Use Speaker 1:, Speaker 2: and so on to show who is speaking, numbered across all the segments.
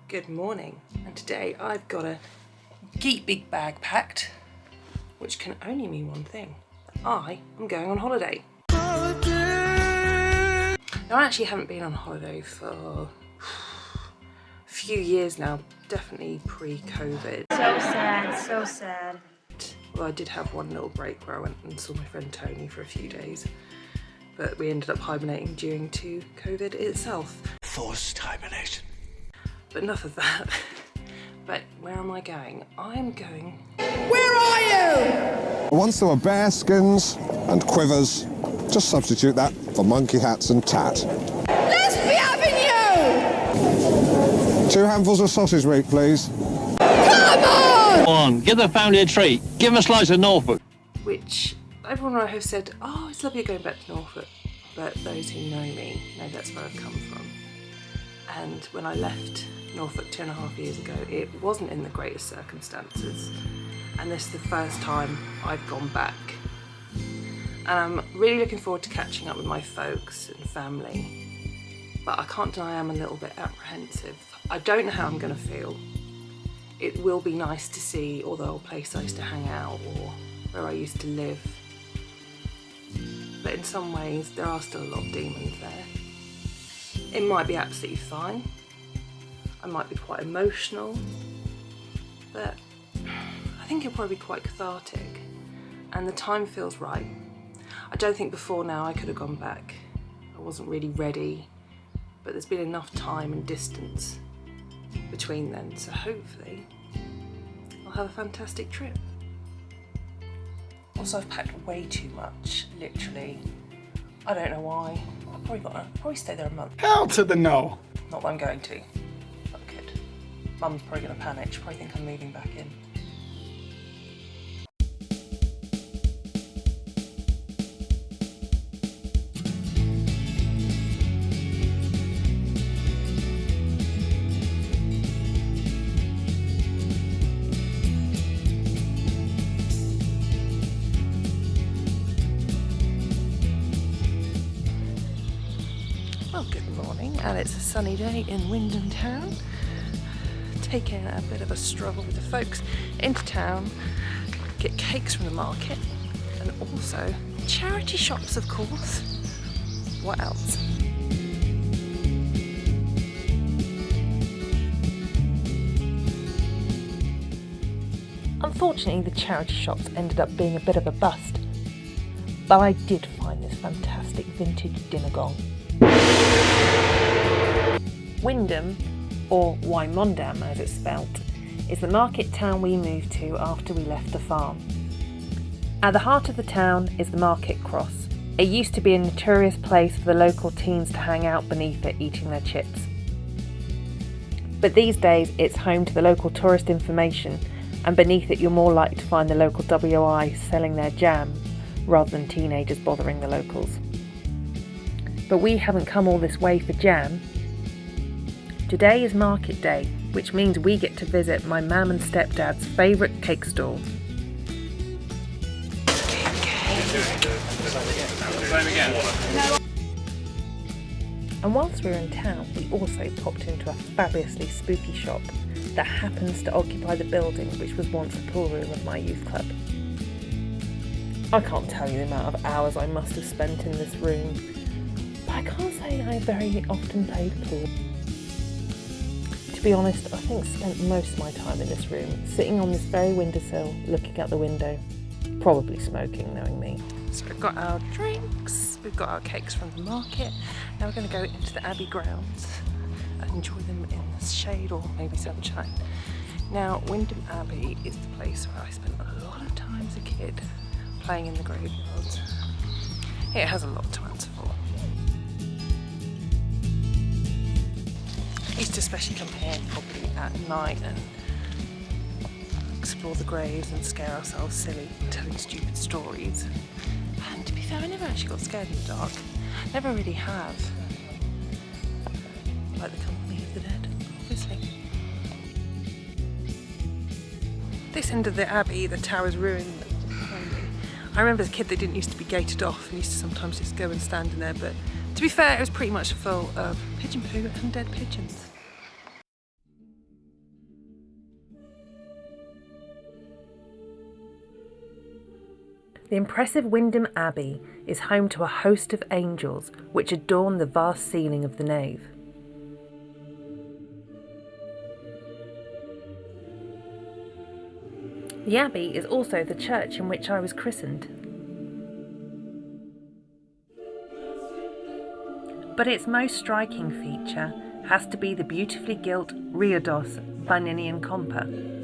Speaker 1: Good morning, and today I've got a geek big bag packed, which can only mean one thing: I am going on holiday. Now, I actually haven't been on holiday for a few years now, definitely pre-COVID.
Speaker 2: So sad, so sad.
Speaker 1: Well, I did have one little break where I went and saw my friend Tony for a few days, but we ended up hibernating due to COVID itself.
Speaker 3: Forced hibernation.
Speaker 1: But enough of that. But where am I going? I'm going...
Speaker 4: Where are you?
Speaker 5: Once there were bear skins and quivers. Just substitute that for monkey hats and tat.
Speaker 4: Let's be having you!
Speaker 5: 2 handfuls of sausage meat, please.
Speaker 4: Come on!
Speaker 3: On, give the family a treat. Give them a slice of Norfolk.
Speaker 1: Which everyone I have said, oh, it's lovely going back to Norfolk. But those who know me know that's where I've come from. And when I left Norfolk 2.5 years ago, it wasn't in the greatest circumstances. And this is the first time I've gone back. And I'm really looking forward to catching up with my folks and family. But I can't deny I'm a little bit apprehensive. I don't know how I'm going to feel. It will be nice to see all the old places I used to hang out or where I used to live. But in some ways, there are still a lot of demons there. It might be absolutely fine. I might be quite emotional, but I think it'll probably be quite cathartic, and the time feels right. I don't think before now I could have gone back. I wasn't really ready, but there's been enough time and distance between then, so hopefully I'll have a fantastic trip. Also, I've packed way too much, literally. I don't know why. I'll probably stay there a month.
Speaker 6: Hell to the no.
Speaker 1: Not that I'm going to. But I could. Mum's probably going to panic. She'll probably think I'm moving back in. Well, good morning, and it's a sunny day in Wymondham town. Taking a bit of a stroll with the folks into town, get cakes from the market, and also charity shops, of course. What else? Unfortunately, the charity shops ended up being a bit of a bust, but I did find this fantastic vintage dinner gong. Wymondham, or Wymondham as it's spelt, is the market town we moved to after we left the farm. At the heart of the town is the market cross. It used to be a notorious place for the local teens to hang out beneath it eating their chips. But these days it's home to the local tourist information, and beneath it you're more likely to find the local WI selling their jam rather than teenagers bothering the locals. But we haven't come all this way for jam. Today is market day, which means we get to visit my mum and stepdad's favourite cake stall. And whilst we were in town, we also popped into a fabulously spooky shop that happens to occupy the building which was once a pool room of my youth club. I can't tell you the amount of hours I must have spent in this room, but I can't say I very often played pool. To be honest, I think I spent most of my time in this room, sitting on this very windowsill, looking out the window, probably smoking, knowing me. So we've got our drinks, we've got our cakes from the market. Now we're going to go into the Abbey grounds and enjoy them in the shade or maybe sunshine. Now, Wymondham Abbey is the place where I spent a lot of time as a kid playing in the graveyards. It has a lot to answer for. I used to especially come here probably at night and explore the graves and scare ourselves silly, telling stupid stories. And to be fair, I never actually got scared in the dark. Never really have. Like the company of the dead, obviously. This end of the Abbey, the tower's ruined. I remember as a kid they didn't used to be gated off and used to sometimes just go and stand in there, but to be fair, it was pretty much full of pigeon poo and dead pigeons. The impressive Wymondham Abbey is home to a host of angels which adorn the vast ceiling of the nave. The Abbey is also the church in which I was christened. But its most striking feature has to be the beautifully gilt reredos by Ninian Compa.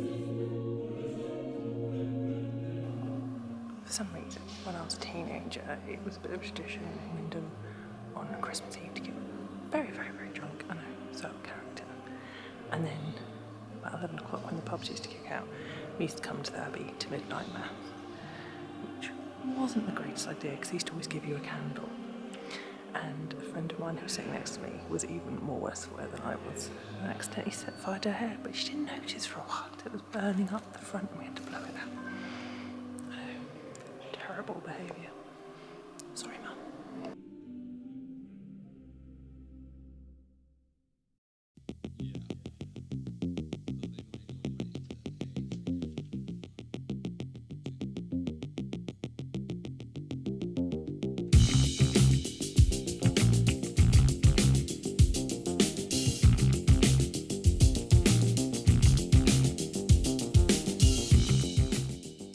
Speaker 6: For some reason, when I was a teenager, it was a bit of a tradition in Wymondham on Christmas Eve to get very, very, very drunk. I know, so out of character. And then, about 11 o'clock, when the pubs used to kick out, we used to come to the Abbey to midnight mass, which wasn't the greatest idea because he used to always give you a candle. And a friend of mine who was sitting next to me was even more worse for wear than I was. And accidentally set fire to her hair, but she didn't notice for a while. It was burning up the front and we had to blow it out. Terrible behaviour. Sorry, Mum.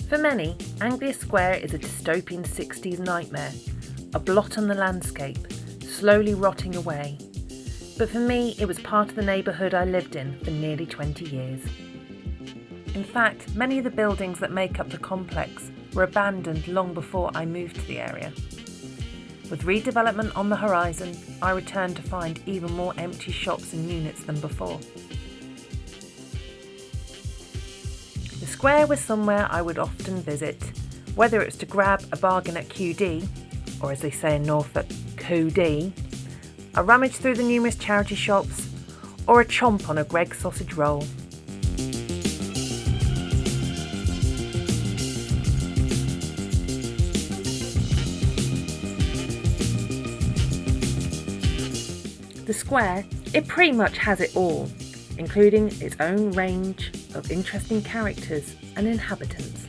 Speaker 1: For many, Anglia Square is a dystopian 60s nightmare, a blot on the landscape, slowly rotting away. But for me, it was part of the neighbourhood I lived in for nearly 20 years. In fact, many of the buildings that make up the complex were abandoned long before I moved to the area. With redevelopment on the horizon, I returned to find even more empty shops and units than before. The square was somewhere I would often visit, whether it was to grab a bargain at QD, or as they say in Norfolk, QD, a rummage through the numerous charity shops, or a chomp on a Greggs sausage roll. The square, it pretty much has it all, including its own range of interesting characters and inhabitants.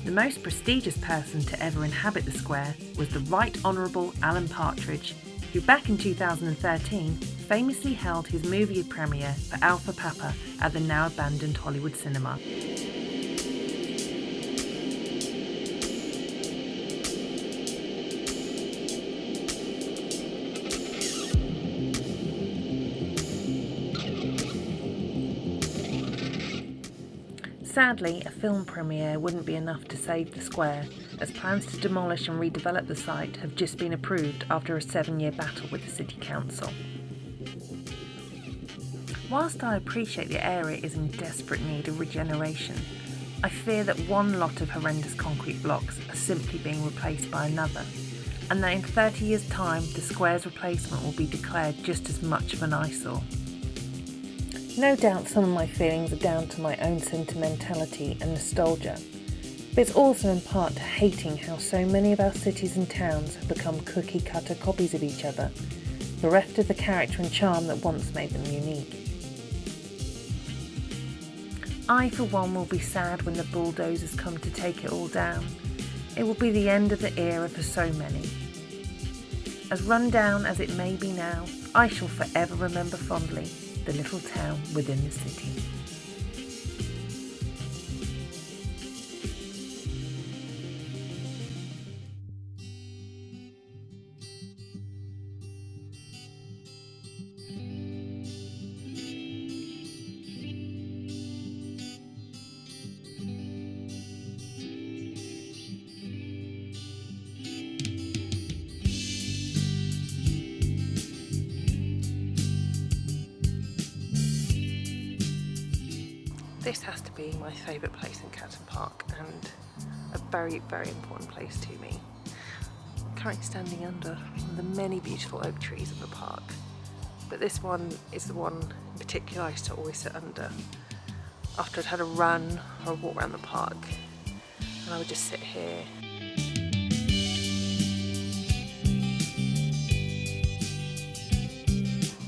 Speaker 1: The most prestigious person to ever inhabit the square was the Right Honourable Alan Partridge, who back in 2013 famously held his movie premiere for Alpha Papa at the now abandoned Hollywood Cinema. Sadly, a film premiere wouldn't be enough to save the square, as plans to demolish and redevelop the site have just been approved after a 7-year battle with the City Council. Whilst I appreciate the area is in desperate need of regeneration, I fear that one lot of horrendous concrete blocks are simply being replaced by another, and that in 30 years' time the square's replacement will be declared just as much of an eyesore. No doubt some of my feelings are down to my own sentimentality and nostalgia, but it's also in part to hating how so many of our cities and towns have become cookie-cutter copies of each other, bereft of the character and charm that once made them unique. I, for one, will be sad when the bulldozers come to take it all down. It will be the end of the era for so many. As run down as it may be now, I shall forever remember fondly the little town within the city.
Speaker 6: This has to be my favourite place in Catton Park and a very, very important place to me. I'm currently standing under one of the many beautiful oak trees of the park, but this one is the one in particular I used to always sit under after I'd had a run or a walk around the park, and I would just sit here.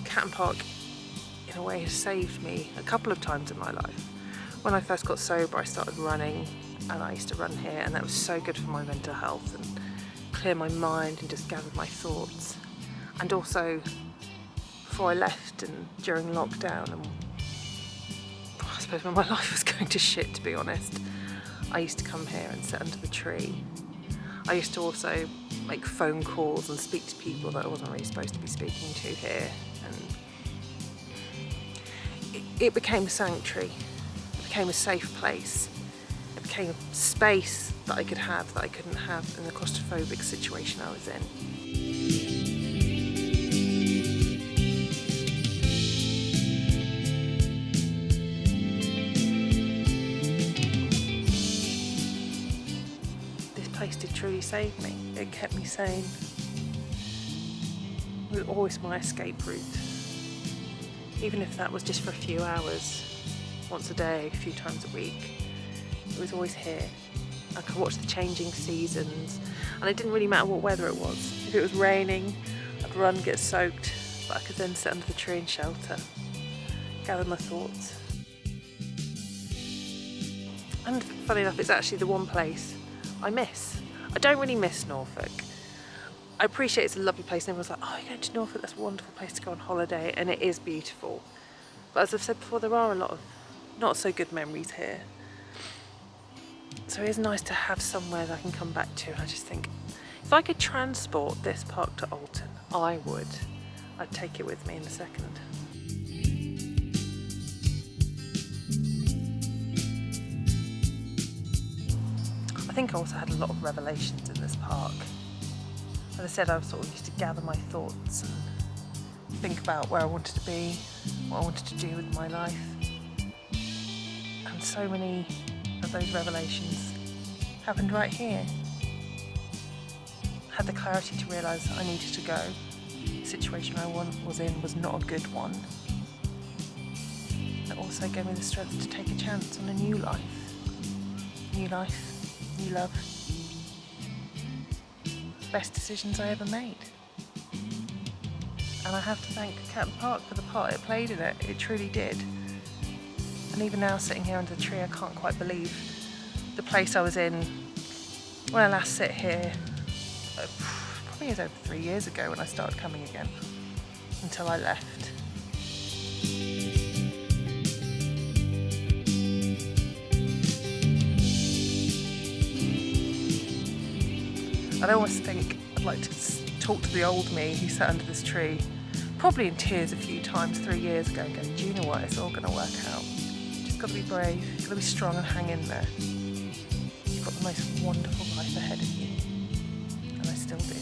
Speaker 6: Catton Park in in a way has saved me a couple of times in my life. When I first got sober, I started running, and I used to run here, and that was so good for my mental health and clear my mind and just gather my thoughts. And also, before I left and during lockdown, and I suppose when my life was going to shit, to be honest, I used to come here and sit under the tree. I used to also make phone calls and speak to people that I wasn't really supposed to be speaking to here, and it became a sanctuary. It became a safe place. It became a space that I could have that I couldn't have in the claustrophobic situation I was in. This place did truly save me. It kept me sane. It was always my escape route. Even if that was just for a few hours, once a day, a few times a week. It was always here. I could watch the changing seasons, and it didn't really matter what weather it was. If it was raining, I'd run, get soaked, but I could then sit under the tree and shelter, gather my thoughts. And funny enough, it's actually the one place I miss. I don't really miss Norfolk. I appreciate it's a lovely place, and everyone's like, oh, you're going to Norfolk, that's a wonderful place to go on holiday, and it is beautiful. But as I've said before, there are a lot of not so good memories here. So it is nice to have somewhere that I can come back to, and I just think, if I could transport this park to Alton, I would. I'd take it with me in a second. I think I also had a lot of revelations in this park. As I said, I sort of used to gather my thoughts and think about where I wanted to be, what I wanted to do with my life. And so many of those revelations happened right here. I had the clarity to realise I needed to go. The situation I was in was not a good one. It also gave me the strength to take a chance on a new life. New life, new love. Best decisions I ever made. And I have to thank Catton Park for the part it played in it. It truly did. And even now, sitting here under the tree, I can't quite believe the place I was in when I last sit here. Probably is over 3 years ago when I started coming again, until I left. I always think I'd like to talk to the old me who sat under this tree, probably in tears a few times 3 years ago, and go, do you know what, it's all going to work out. You've got to be brave, you've got to be strong and hang in there. You've got the most wonderful life ahead of you. And I still do.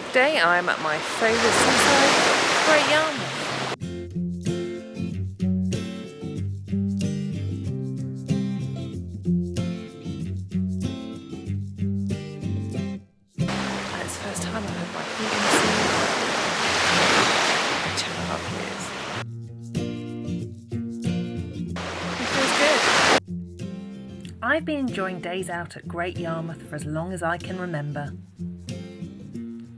Speaker 6: Today I'm at my favourite seaside, Great Yarmouth. And it's the first time I've had my feet in the sea in 2.5 years. It feels good. I've been enjoying days out at Great Yarmouth for as long as I can remember.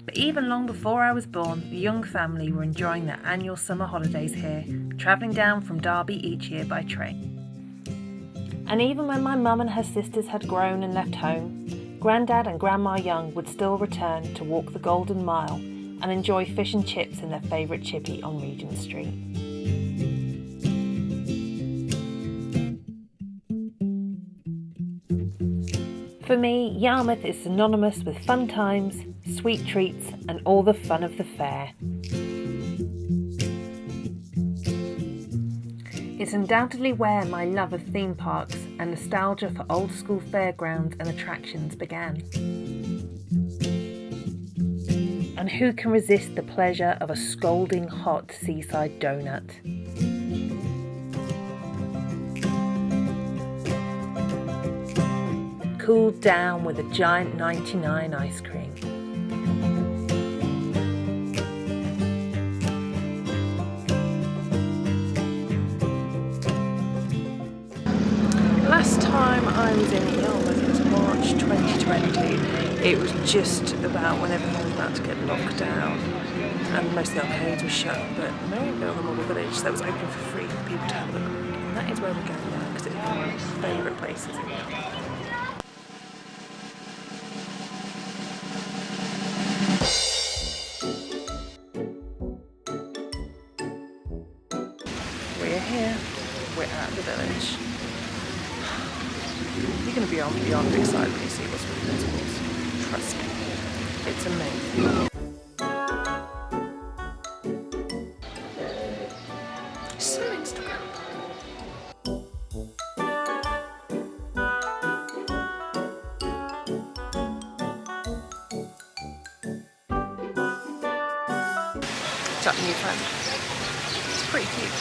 Speaker 6: But even long before I was born, the young family were enjoying their annual summer holidays here, travelling down from Derby each year by train. And even when my mum and her sisters had grown and left home, Grandad and Grandma Young would still return to walk the Golden Mile and enjoy fish and chips in their favourite chippy on Regent Street. For me, Yarmouth is synonymous with fun times, sweet treats and all the fun of the fair. It's undoubtedly where my love of theme parks and nostalgia for old school fairgrounds and attractions began. And who can resist the pleasure of a scalding hot seaside donut? Cooled down with a giant 99 ice cream. time I was in Yarmouth, it was March 2020. It was just about when everything was about to get locked down and most of the arcades were shut, but Merrivale, the model village, that was open for free for people to have a look around. And that is where we're going now because it's one of my favourite places in Yarmouth. We're here, we're at the village. You're going to be beyond excited when you see what's with those walls. Trust me, it's amazing. So Instagram. Is that the new friend? It's pretty cute.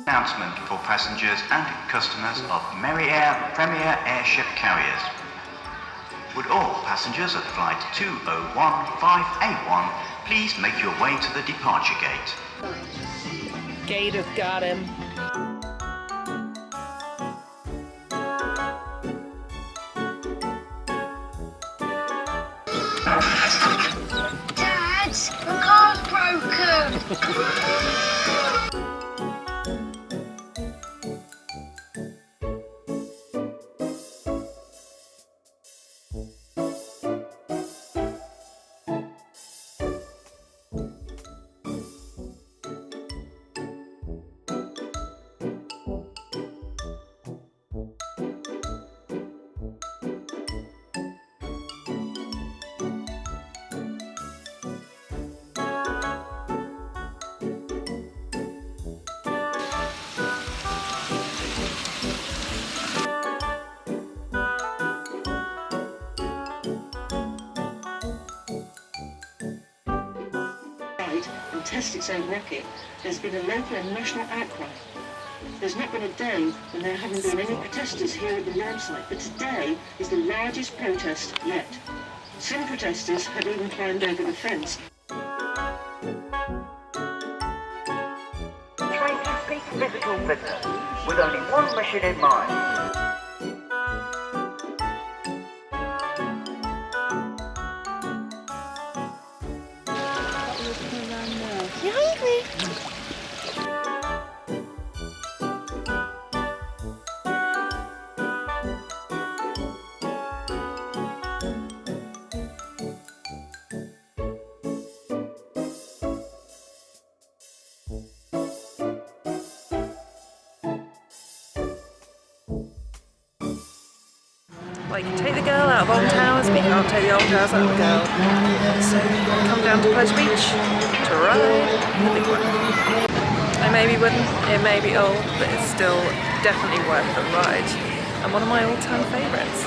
Speaker 7: Announcement for passengers and customers of Merrivale Premier Airship Carriers. Would all passengers at flight 2015A1 please make your way to the departure gate.
Speaker 1: Gator's got him.
Speaker 4: Dad, the car's broken.
Speaker 8: And test its own rocket, there's been a local and national outcry. There's not been a day when there haven't been any protesters here at the launch site, but today is the largest protest yet. Some protesters have even climbed over the fence.
Speaker 9: Trying to speak physical business with only one mission in mind.
Speaker 4: You hungry?
Speaker 6: Well, you can take the girl out of Old Towers, but you can't take the Old Towers out of the girl. So come down to Pleasure Beach to ride the big one. It may be wooden, it may be old, but it's still definitely worth the ride. And one of my all-time favourites.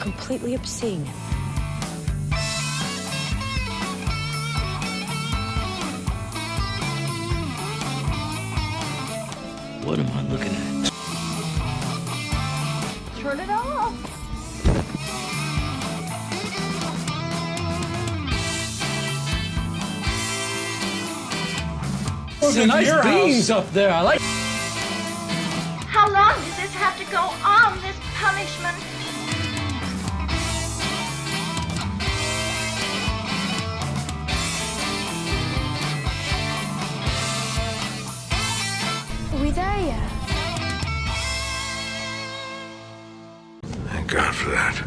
Speaker 10: Completely obscene.
Speaker 3: What am I looking at?
Speaker 4: Turn it off.
Speaker 3: Those are nice beans up there. I like.
Speaker 2: How long does this have to go on, this punishment?
Speaker 11: Thank God for that.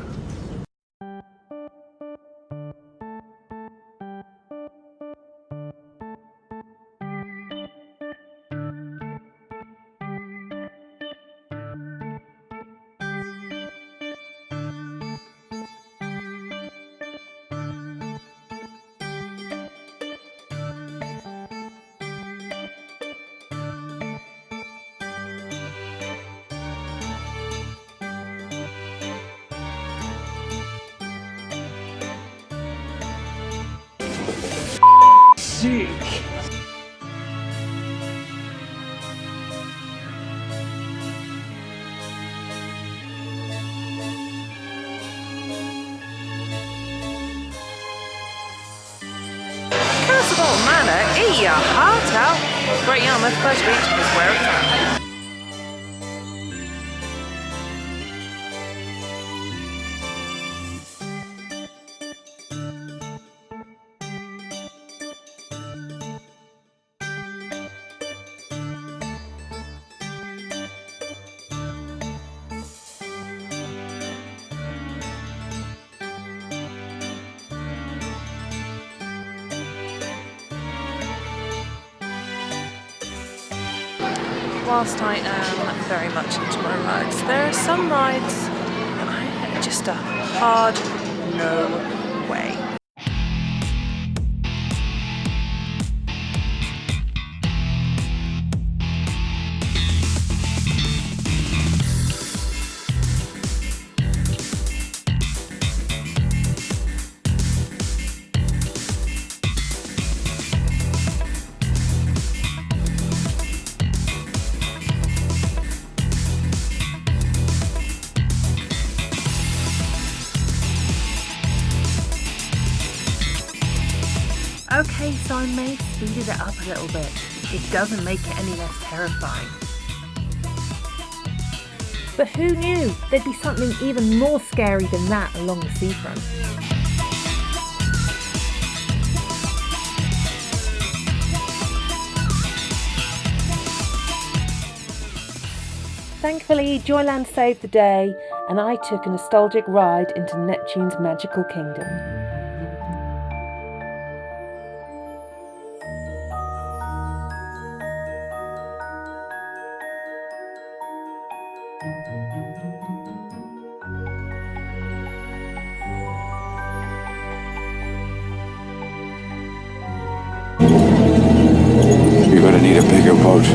Speaker 3: Sick.
Speaker 6: Manor, eat your heart out. Great Yarmouth, first beach is where it's at. Whilst I am very much into my rides, there are some rides that I just a hard no way.
Speaker 1: Okay, so I may have speeded it up a little bit. It doesn't make it any less terrifying. But who knew there'd be something even more scary than that along the seafront? Thankfully, Joyland saved the day, and I took a nostalgic ride into Neptune's magical kingdom.
Speaker 11: You're gonna need a bigger boat.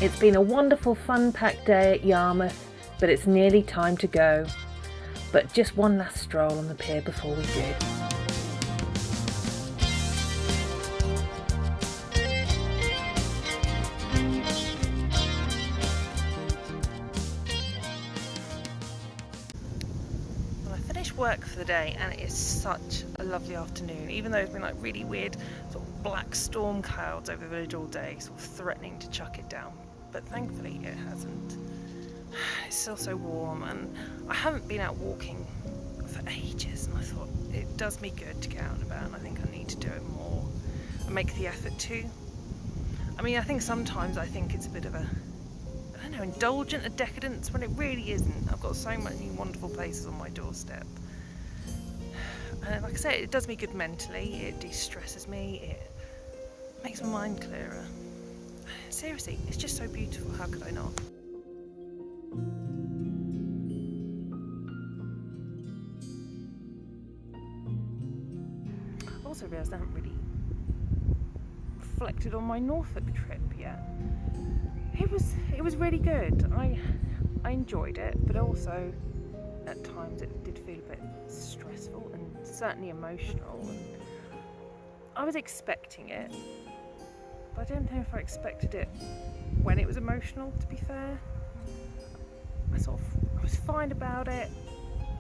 Speaker 1: It's been a wonderful fun-packed day at Yarmouth, but it's nearly time to go. But just one last stroll on the pier before we do.
Speaker 6: Well, I finished work for the day and it is such a lovely afternoon, even though it's been like really weird sort of black storm clouds over the village all day, sort of threatening to chuck it down. But thankfully it hasn't. It's still so warm, and I haven't been out walking for ages, and I thought it does me good to get out and about, and I think I need to do it more and make the effort to. I mean, I think sometimes I think it's a bit of a, I don't know, indulgent, a decadence, when it really isn't. I've got so many wonderful places on my doorstep. And like I say, it does me good mentally, it de-stresses me, it makes my mind clearer. Seriously, it's just so beautiful, how could I not? I also realised I haven't really reflected on my Norfolk trip yet. It was really good. I enjoyed it, but also at times it did feel a bit stressful and certainly emotional. And I was expecting it, but I don't know if I expected it when it was emotional, to be fair. I was fine about it,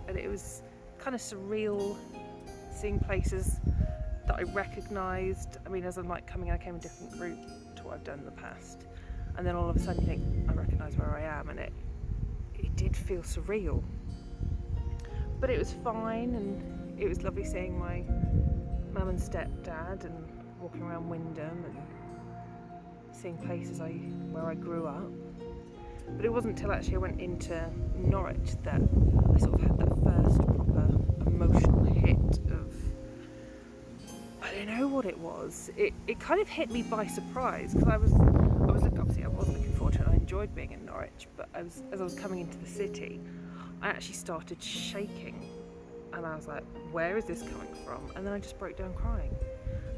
Speaker 6: but it was kind of surreal seeing places that I recognised. I mean, as I'm like coming in, I came a different route to what I've done in the past, and then all of a sudden you think, I recognise where I am, and it did feel surreal. But it was fine, and it was lovely seeing my mum and stepdad and walking around Wymondham and seeing places where I grew up. But it wasn't until actually I went into Norwich that I sort of had that first proper emotional hit of, I don't know what it was. It kind of hit me by surprise, because I was obviously I was looking forward to it. I enjoyed being in Norwich, but as I was coming into the city, I actually started shaking, and I was like, where is this coming from? And then I just broke down crying.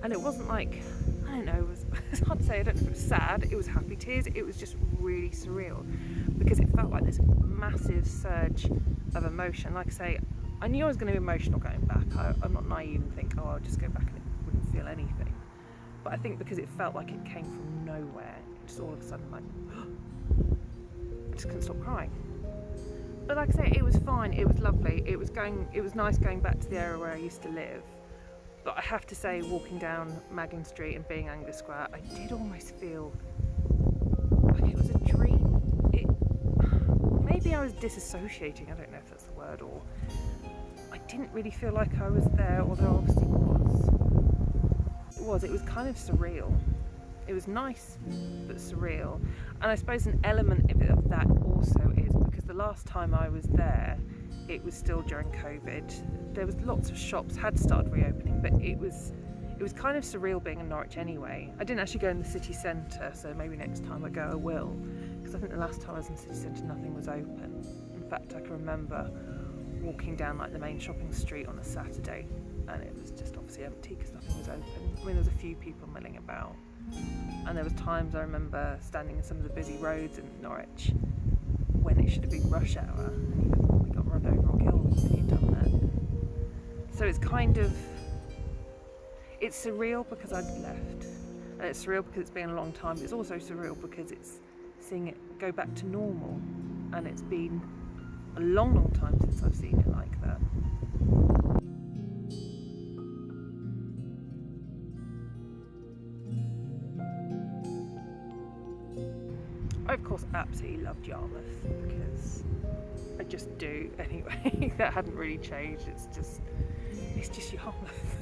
Speaker 6: And it wasn't like, I don't know, it's hard to say, I don't know if it was sad, it was happy tears, it was just really surreal, because it felt like this massive surge of emotion. Like I say, I knew I was going to be emotional going back. I'm not naive and think, oh, I'll just go back and it wouldn't feel anything. But I think because it felt like it came from nowhere, just all of a sudden, like, I just couldn't stop crying. But like I say, it was fine, it was lovely, it was nice going back to the area where I used to live. But I have to say, walking down Magdalen Street and being Anglia Square, I did almost feel like it was a dream. Maybe I was disassociating, I don't know if that's the word, or I didn't really feel like I was there, although obviously it was kind of surreal. It was nice, but surreal. And I suppose an element of that also is because the last time I was there, it was still during COVID. There was lots of shops had started reopening, but it was kind of surreal being in Norwich anyway. I didn't actually go in the city centre, so maybe next time I go I will, because I think the last time I was in the city centre nothing was open. In fact, I can remember walking down like the main shopping street on a Saturday, and it was just obviously empty because nothing was open. I mean, there was a few people milling about, and there was times I remember standing in some of the busy roads in Norwich when it should have been rush hour, and you probably got run over or killed if you'd done that. So it's kind of, it's surreal because I'd left, and it's surreal because it's been a long time, but it's also surreal because it's seeing it go back to normal, and it's been a long time since I've seen it like that. I of course absolutely loved Yarmouth, because I just do anyway. That hadn't really changed. It's just Yarmouth.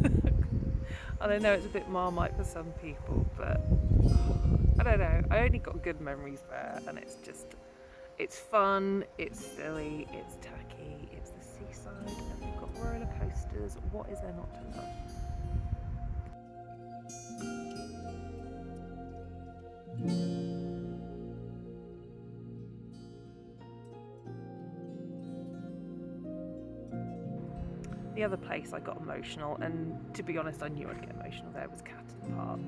Speaker 6: And I know it's a bit Marmite for some people, but I don't know. I only got good memories there, and it's fun, it's silly, it's tacky, it's the seaside, and we've got roller coasters. What is there not to love? The other place I got emotional, and to be honest I knew I'd get emotional there, was Catton Park.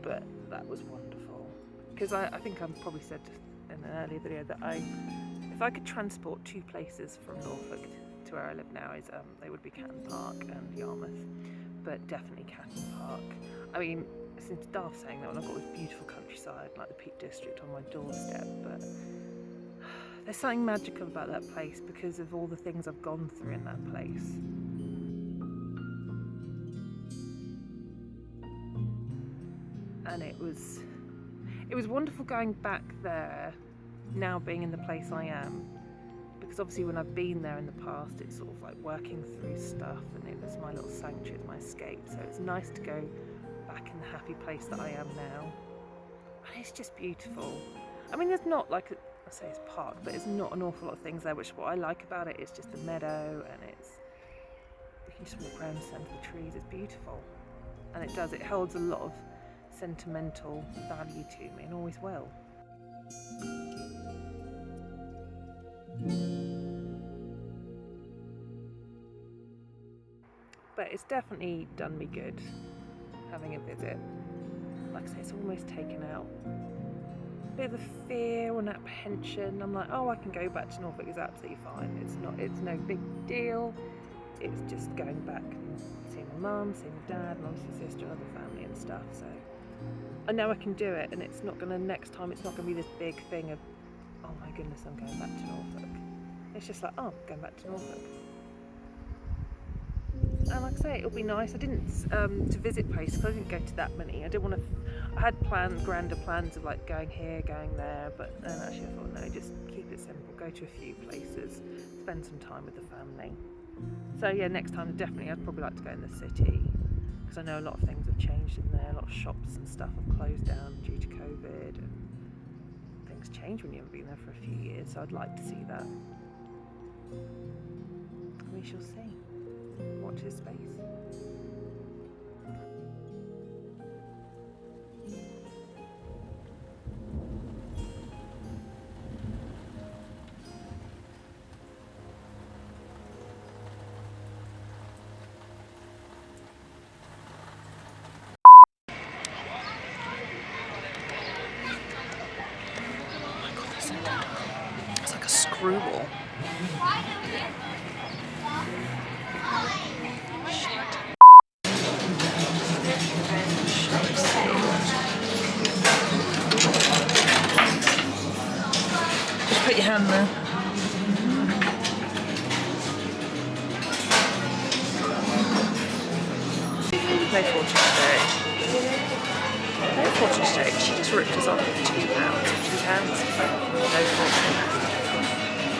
Speaker 6: But that was wonderful, because I think I've probably said in an earlier video that if I could transport two places from Norfolk to where I live now, they would be Catton Park and Yarmouth, but definitely Catton Park. I mean, it seems daft saying that when I've got this beautiful countryside like the Peak District on my doorstep, but there's something magical about that place because of all the things I've gone through in that place. And it was wonderful going back there, now being in the place I am, because obviously when I've been there in the past, it's sort of like working through stuff, and it was my little sanctuary, it's my escape, so it's nice to go back in the happy place that I am now. And it's just beautiful. I mean, there's not like, I say it's park, but it's not an awful lot of things there, which what I like about it is just the meadow, and you can just walk around the centre of the trees, it's beautiful. And it holds a lot of sentimental value to me, and always will. But it's definitely done me good having a visit. Like I say, it's almost taken out a bit of the fear and apprehension. I'm like, oh, I can go back to Norfolk, it's absolutely fine. It's no big deal. It's just going back and seeing my mum, seeing my dad, and obviously sister and other family and stuff. So I know I can do it, and next time it's not going to be this big thing of, oh my goodness, I'm going back to Norfolk. It's just like, oh, I'm going back to Norfolk. And like I say, it'll be nice. I didn't to visit places because I didn't go to that many. I didn't want to. I had grander plans of like going here, going there, but then actually I thought no, just keep it simple. Go to a few places, spend some time with the family. So yeah, next time definitely I'd probably like to go in the city because I know a lot of things have changed in there. A lot of shops and stuff have closed down due to COVID, and things change when you haven't been there for a few years. So I'd like to see that. We shall see. Watch his space. It's like a screwball. Just put your hand there. No fortune today. No fortune today. She just ripped us off £2. £2. No fortune.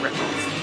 Speaker 6: Rip off.